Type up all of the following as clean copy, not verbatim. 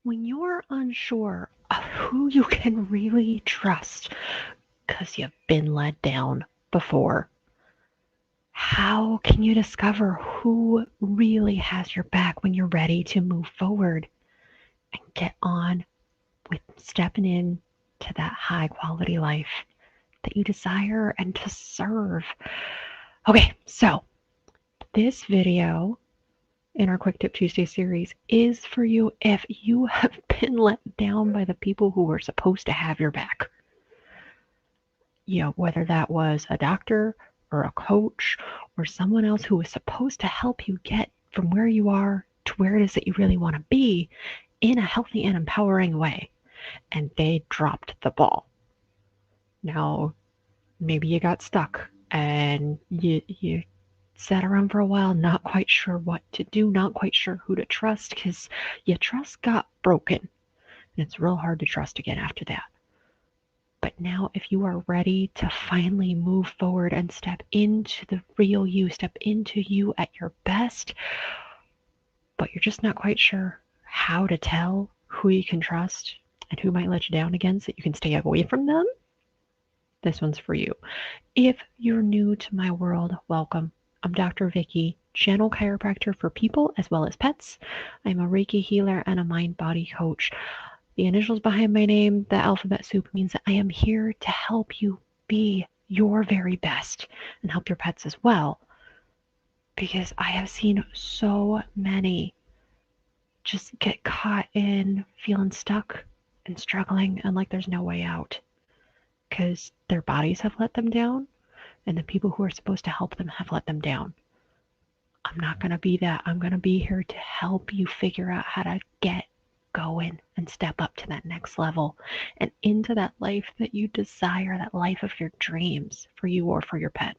When you're unsure of who you can really trust because you've been let down before, how can you discover who really has your back when you're ready to move forward and get on with stepping in to that high quality life that you desire and deserve? Okay, so this video in our Quick Tip Tuesday series is for you if you have been let down by the people who were supposed to have your back. Whether that was a doctor or a coach or someone else who was supposed to help you get from where you are to where it is that you really want to be in a healthy and empowering way, and they dropped the ball. Now, maybe you got stuck and you sat around for a while, not quite sure what to do, not quite sure who to trust because your trust got broken. And it's real hard to trust again after that. But now, if you are ready to finally move forward and step into the real you, step into you at your best, but you're just not quite sure how to tell who you can trust and who might let you down again so you can stay away from them, this one's for you. If you're new to my world, welcome. I'm Dr. Vicky, channel chiropractor for people as well as pets. I'm a Reiki healer and a mind-body coach. The initials behind my name, the alphabet soup, means that I am here to help you be your very best and help your pets as well. Because I have seen so many just get caught in feeling stuck and struggling and like there's no way out. Because their bodies have let them down and the people who are supposed to help them have let them down. I'm not going to be that. I'm going to be here to help you figure out how to get going and step up to that next level and into that life that you desire, that life of your dreams for you or for your pet.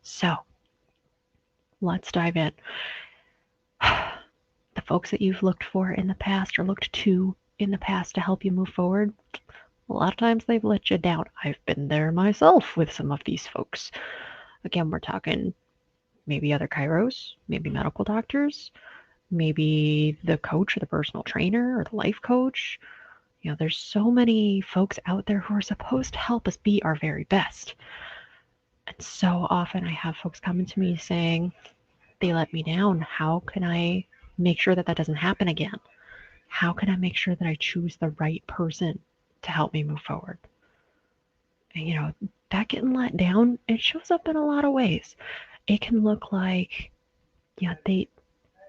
So let's dive in. The folks that you've looked for in the past or looked to in the past to help you move forward, a lot of times they've let you down. I've been there myself with some of these folks. Again, we're talking maybe other chiros, maybe medical doctors, maybe the coach or the personal trainer or the life coach. There's so many folks out there who are supposed to help us be our very best. And so often I have folks coming to me saying, they let me down. How can I make sure that that doesn't happen again? How can I make sure that I choose the right person to help me move forward? And that getting let down, it shows up in a lot of ways. It can look like, they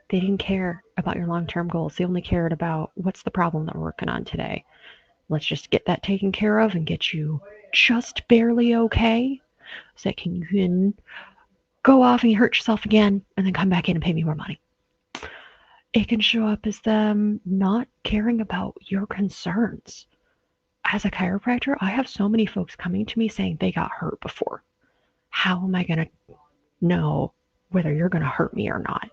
didn't care about your long-term goals. They only cared about what's the problem that we're working on today. Let's just get that taken care of and get you just barely okay so that you can go off and you hurt yourself again and then come back in and pay me more money. It can show up as them not caring about your concerns. As a chiropractor, I have so many folks coming to me saying they got hurt before. How am I going to know whether you're going to hurt me or not?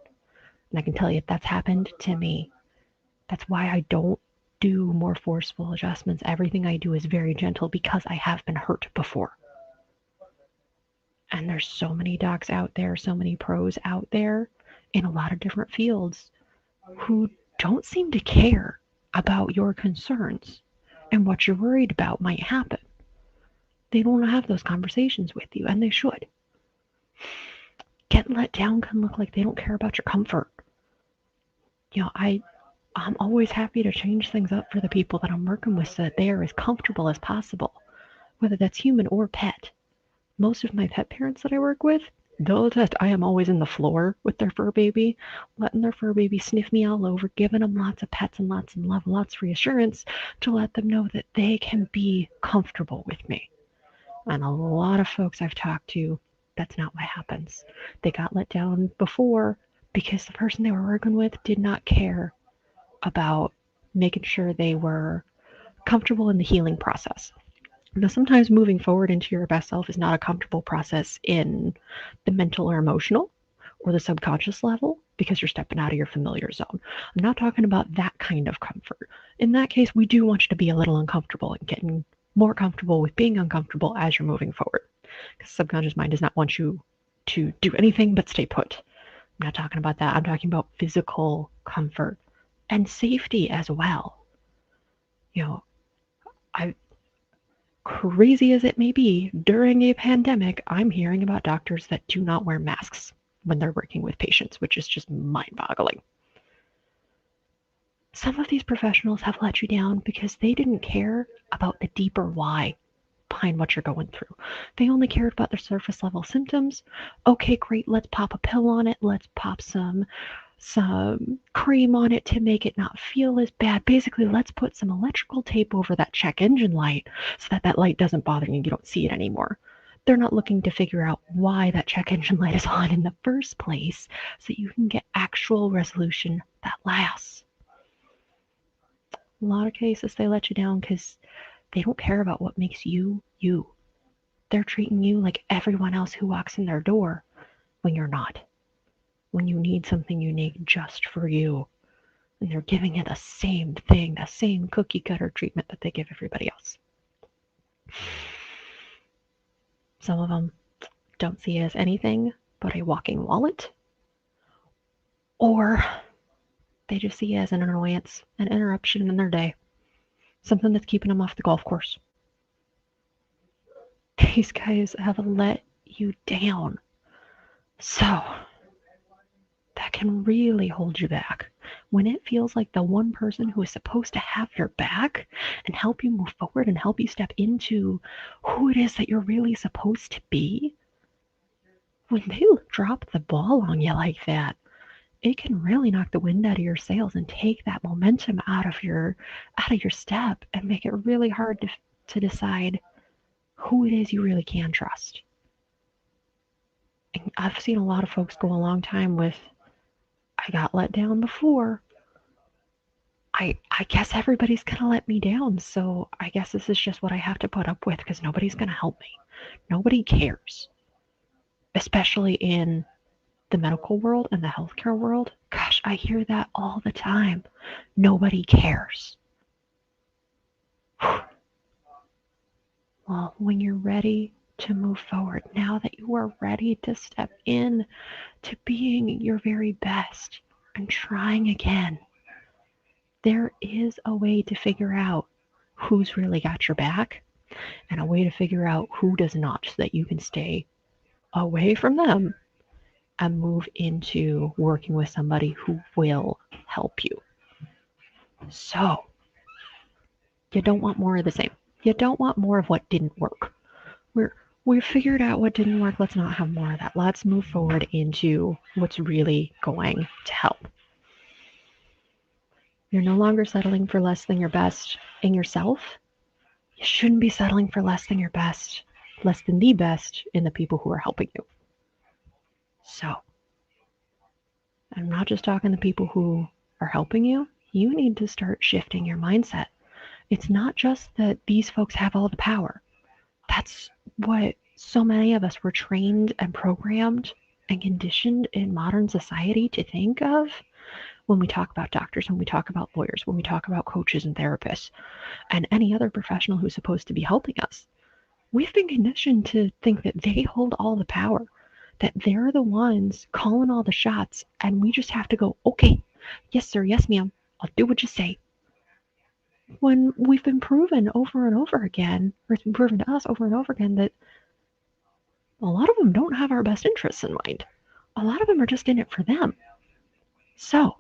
And I can tell you if that's happened to me. That's why I don't do more forceful adjustments. Everything I do is very gentle because I have been hurt before. And there's so many docs out there, so many pros out there in a lot of different fields who don't seem to care about your concerns and what you're worried about might happen. They don't want to have those conversations with you, and they should. Getting let down can look like they don't care about your comfort. I'm always happy to change things up for the people that I'm working with so that they are as comfortable as possible, whether that's human or pet. Most of my pet parents that I work with, they'll attest I am always in the floor with their fur baby, letting their fur baby sniff me all over, giving them lots of pets and lots of love, lots of reassurance to let them know that they can be comfortable with me. And a lot of folks I've talked to, that's not what happens. They got let down before because the person they were working with did not care about making sure they were comfortable in the healing process. Now, sometimes moving forward into your best self is not a comfortable process in the mental or emotional or the subconscious level because you're stepping out of your familiar zone. I'm not talking about that kind of comfort. In that case, we do want you to be a little uncomfortable and getting more comfortable with being uncomfortable as you're moving forward. Because the subconscious mind does not want you to do anything but stay put. I'm not talking about that. I'm talking about physical comfort, and safety as well. You know, I crazy as it may be, during a pandemic, I'm hearing about doctors that do not wear masks when they're working with patients, which is just mind-boggling. Some of these professionals have let you down because they didn't care about the deeper why behind what you're going through. They only cared about the surface level symptoms. Okay, great, let's pop a pill on it. Let's pop some cream on it to make it not feel as bad. Basically, let's put some electrical tape over that check engine light so that that light doesn't bother you and you don't see it anymore. They're not looking to figure out why that check engine light is on in the first place so that you can get actual resolution that lasts. A lot of cases they let you down because they don't care about what makes you you. They're treating you like everyone else who walks in their door when you're not. When you need something unique just for you. And they're giving you the same thing, the same cookie cutter treatment that they give everybody else. Some of them don't see it as anything but a walking wallet, or they just see it as an annoyance, an interruption in their day, something that's keeping them off the golf course. These guys have let you down. So that can really hold you back. When it feels like the one person who is supposed to have your back and help you move forward and help you step into who it is that you're really supposed to be, when they drop the ball on you like that, it can really knock the wind out of your sails and take that momentum out of your step and make it really hard to decide who it is you really can trust. And I've seen a lot of folks go a long time with, I got let down before. I guess everybody's going to let me down, so I guess this is just what I have to put up with because nobody's going to help me. Nobody cares. Especially in the medical world and the healthcare world. Gosh, I hear that all the time. Nobody cares. Well, when you're ready to move forward, now that you are ready to step in to being your very best and trying again, there is a way to figure out who's really got your back and a way to figure out who does not so that you can stay away from them and move into working with somebody who will help you. So, you don't want more of the same. You don't want more of what didn't work. We figured out what didn't work. Let's not have more of that. Let's move forward into what's really going to help. You're no longer settling for less than your best in yourself. You shouldn't be settling for less than your best, less than the best in the people who are helping you. So, I'm not just talking to people who are helping you. You need to start shifting your mindset. It's not just that these folks have all the power. That's what so many of us were trained and programmed and conditioned in modern society to think of when we talk about doctors, when we talk about lawyers, when we talk about coaches and therapists, and any other professional who's supposed to be helping us. We've been conditioned to think that they hold all the power, that they're the ones calling all the shots, and we just have to go, okay, yes, sir, yes, ma'am, I'll do what you say. When we've been proven over and over again, or it's been proven to us over and over again, that a lot of them don't have our best interests in mind. A lot of them are just in it for them. So,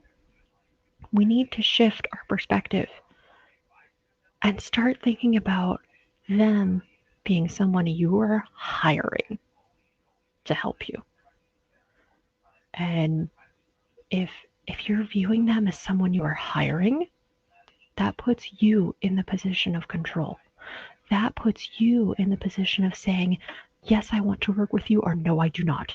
we need to shift our perspective and start thinking about them being someone you are hiring to help you. And if you're viewing them as someone you are hiring, that puts you in the position of control. That puts you in the position of saying, yes, I want to work with you, or no, I do not.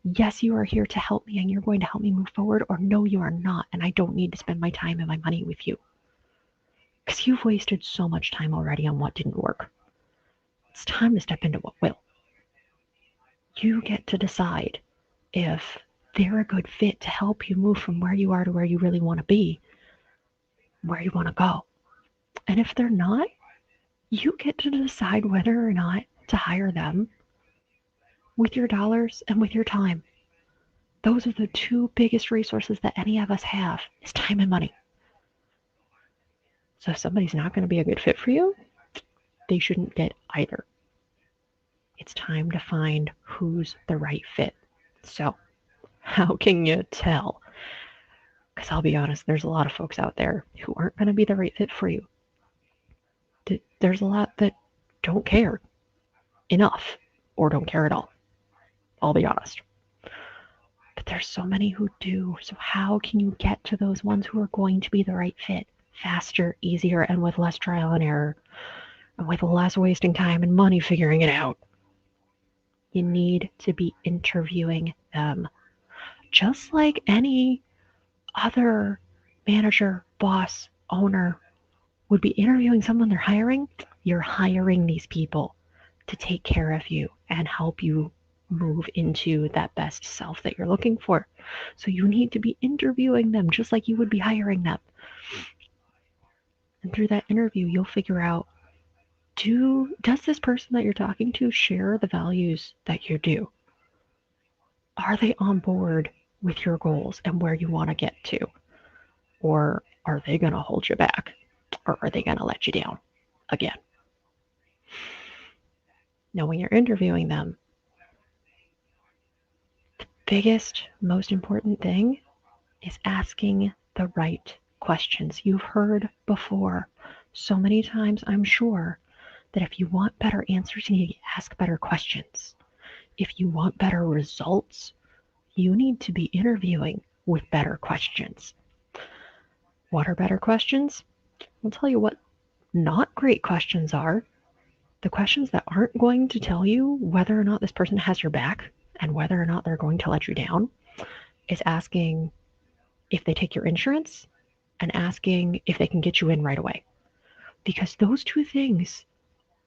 Yes, you are here to help me and you're going to help me move forward, or no, you are not, and I don't need to spend my time and my money with you. Because you've wasted so much time already on what didn't work. It's time to step into what will. You get to decide if they're a good fit to help you move from where you are to where you really want to be, where you want to go. And if they're not, you get to decide whether or not to hire them with your dollars and with your time. Those are the two biggest resources that any of us have, is time and money. So if somebody's not going to be a good fit for you, they shouldn't get either. It's time to find who's the right fit. So, how can you tell? Because I'll be honest, there's a lot of folks out there who aren't going to be the right fit for you. There's a lot that don't care enough or don't care at all. I'll be honest. But there's so many who do. So, how can you get to those ones who are going to be the right fit faster, easier, and with less trial and error, and with less wasting time and money figuring it out? You need to be interviewing them. Just like any other manager, boss, owner would be interviewing someone they're hiring, you're hiring these people to take care of you and help you move into that best self that you're looking for. So you need to be interviewing them just like you would be hiring them. And through that interview, you'll figure out, does this person that you're talking to share the values that you do? Are they on board with your goals and where you want to get to? Or are they going to hold you back? Or are they going to let you down again? Now, when you're interviewing them, the biggest, most important thing is asking the right questions. You've heard before so many times, I'm sure, that if you want better answers, you need to ask better questions. If you want better results, you need to be interviewing with better questions. What are better questions? I'll tell you what not great questions are. The questions that aren't going to tell you whether or not this person has your back and whether or not they're going to let you down is asking if they take your insurance and asking if they can get you in right away. Because those two things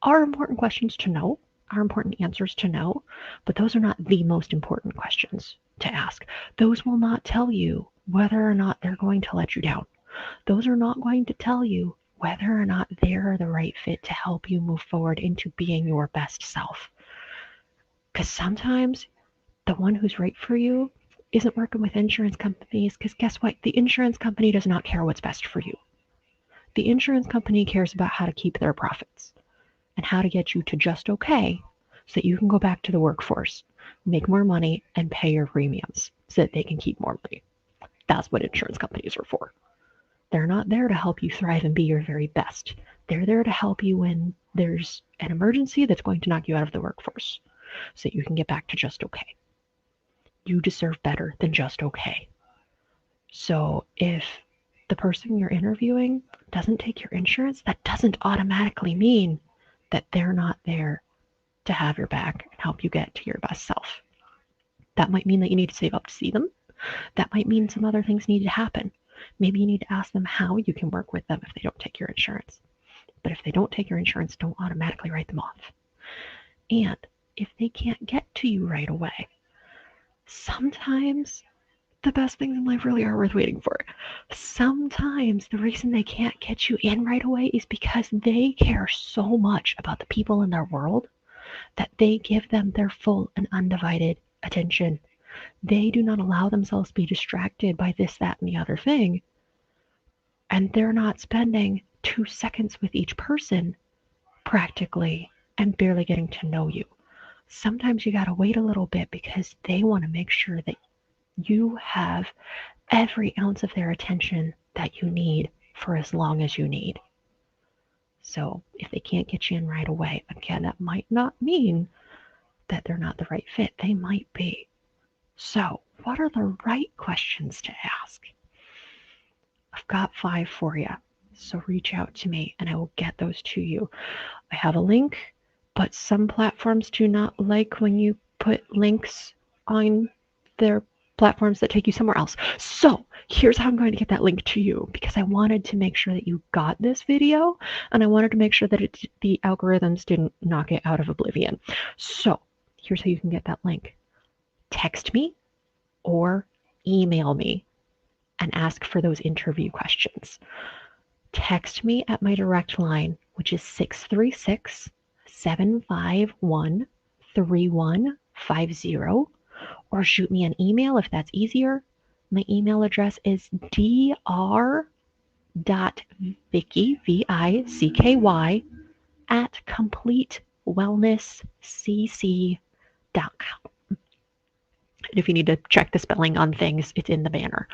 are important questions to know, are important answers to know, but those are not the most important questions to ask. Those will not tell you whether or not they're going to let you down. Those are not going to tell you whether or not they're the right fit to help you move forward into being your best self. Because sometimes the one who's right for you isn't working with insurance companies, because guess what? The insurance company does not care what's best for you. The insurance company cares about how to keep their profits and how to get you to just okay so that you can go back to the workforce, make more money, and pay your premiums so that they can keep more money. That's what insurance companies are for. They're not there to help you thrive and be your very best. They're there to help you when there's an emergency that's going to knock you out of the workforce so that you can get back to just okay. You deserve better than just okay. So if the person you're interviewing doesn't take your insurance, that doesn't automatically mean that they're not there to have your back and help you get to your best self. That might mean that you need to save up to see them. That might mean some other things need to happen. Maybe you need to ask them how you can work with them if they don't take your insurance. But if they don't take your insurance, don't automatically write them off. And if they can't get to you right away, sometimes the best things in life really are worth waiting for. Sometimes the reason they can't get you in right away is because they care so much about the people in their world that they give them their full and undivided attention. They do not allow themselves to be distracted by this, that, and the other thing. And they're not spending 2 seconds with each person practically and barely getting to know you. Sometimes you got to wait a little bit because they want to make sure that you have every ounce of their attention that you need for as long as you need. So if they can't get you in right away, again, that might not mean that they're not the right fit. They might be. So what are the right questions to ask? I've got 5 for you. So reach out to me and I will get those to you. I have a link, but some platforms do not like when you put links on their platforms that take you somewhere else. So here's how I'm going to get that link to you, because I wanted to make sure that you got this video and I wanted to make sure that the algorithms didn't knock it out of oblivion. So here's how you can get that link. Text me or email me and ask for those interview questions. Text me at my direct line, which is 636-751-3150, or shoot me an email if that's easier. My email address is Vicky, Vicky, at completewellnesscc.com. And if you need to check the spelling on things, it's in the banner.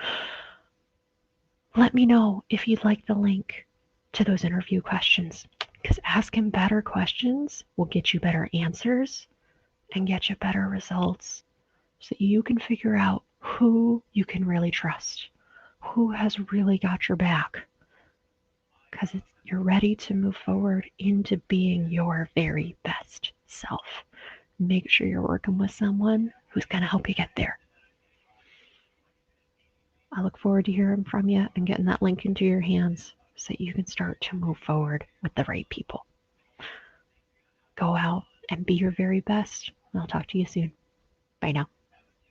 Let me know if you'd like the link to those interview questions, because asking better questions will get you better answers and get you better results so you can figure out who you can really trust, who has really got your back, because you're ready to move forward into being your very best self. Make sure you're working with someone who's going to help you get there. I look forward to hearing from you and getting that link into your hands so that you can start to move forward with the right people. Go out and be your very best. I'll talk to you soon. Bye now.